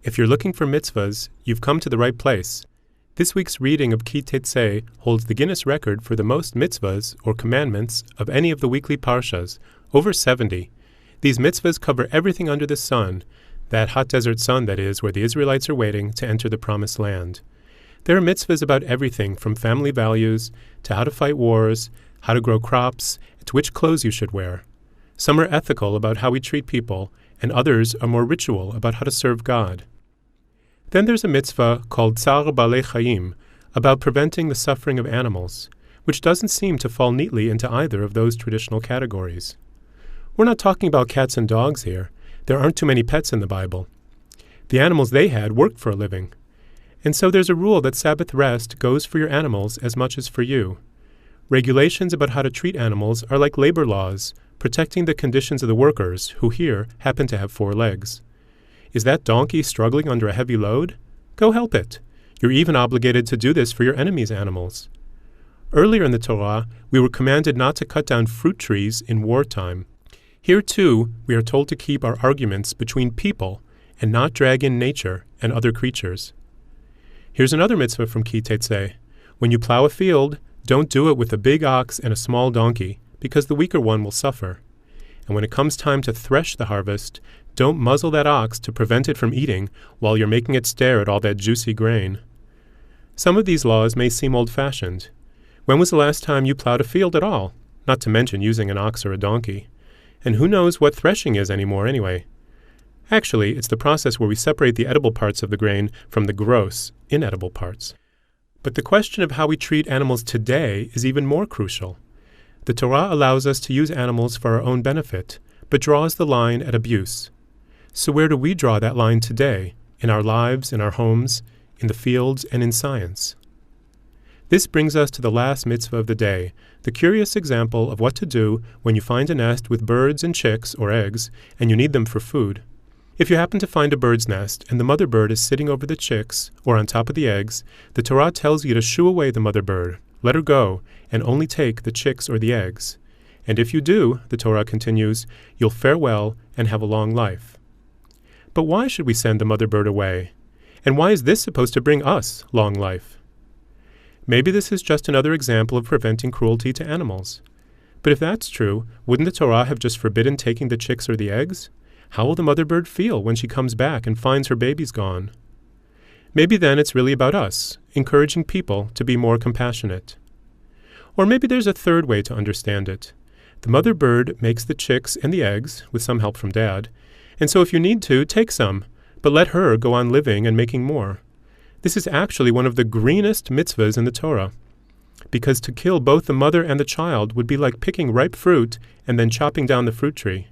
If you're looking for mitzvahs, you've come to the right place. This week's reading of KI TEITZEI holds the Guinness record for the most mitzvahs, or commandments, of any of the weekly parshas, over 70. These mitzvahs cover everything under the sun, that hot desert sun, that is, where the Israelites are waiting to enter the Promised Land. There are mitzvahs about everything from family values to how to fight wars, how to grow crops, to which clothes you should wear. Some are ethical about how we treat people, and others are more ritual about how to serve God. Then there's a mitzvah called Tzar Balei Chayim, about preventing the suffering of animals, which doesn't seem to fall neatly into either of those traditional categories. We're not talking about cats and dogs here. There aren't too many pets in the Bible. The animals they had worked for a living. And so there's a rule that Sabbath rest goes for your animals as much as for you. Regulations about how to treat animals are like labor laws, protecting the conditions of the workers, who here happen to have 4 legs. Is that donkey struggling under a heavy load? Go help it. You're even obligated to do this for your enemies' animals. Earlier in the Torah, we were commanded not to cut down fruit trees in wartime. Here, too, we are told to keep our arguments between people and not drag in nature and other creatures. Here's another mitzvah from KI TEITZEI. When you plow a field, don't do it with a big ox and a small donkey, because the weaker one will suffer. And when it comes time to thresh the harvest, don't muzzle that ox to prevent it from eating while you're making it stare at all that juicy grain. Some of these laws may seem old-fashioned. When was the last time you plowed a field at all? Not to mention using an ox or a donkey. And who knows what threshing is anymore anyway? Actually, it's the process where we separate the edible parts of the grain from the gross, inedible parts. But the question of how we treat animals today is even more crucial. The Torah allows us to use animals for our own benefit, but draws the line at abuse. So where do we draw that line today, in our lives, in our homes, in the fields, and in science? This brings us to the last mitzvah of the day, the curious example of what to do when you find a nest with birds and chicks, or eggs, and you need them for food. If you happen to find a bird's nest and the mother bird is sitting over the chicks, or on top of the eggs, the Torah tells you to shoo away the mother bird, let her go, and only take the chicks or the eggs. And if you do, the Torah continues, you'll fare well and have a long life. But why should we send the mother bird away? And why is this supposed to bring us long life? Maybe this is just another example of preventing cruelty to animals. But if that's true, wouldn't the Torah have just forbidden taking the chicks or the eggs? How will the mother bird feel when she comes back and finds her babies gone? Maybe then it's really about us, encouraging people to be more compassionate. Or maybe there's a third way to understand it. The mother bird makes the chicks and the eggs, with some help from Dad, and so if you need to, take some, but let her go on living and making more. This is actually one of the greenest mitzvahs in the Torah, because to kill both the mother and the child would be like picking ripe fruit and then chopping down the fruit tree.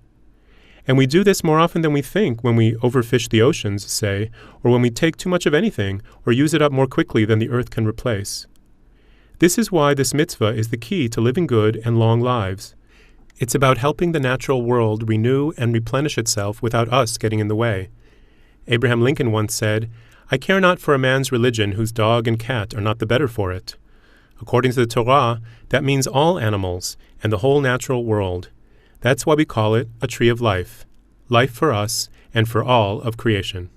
And we do this more often than we think when we overfish the oceans, say, or when we take too much of anything or use it up more quickly than the earth can replace. This is why this mitzvah is the key to living good and long lives. It's about helping the natural world renew and replenish itself without us getting in the way. Abraham Lincoln once said, "I care not for a man's religion whose dog and cat are not the better for it." According to the Torah, that means all animals and the whole natural world. That's why we call it a tree of life, life for us and for all of creation.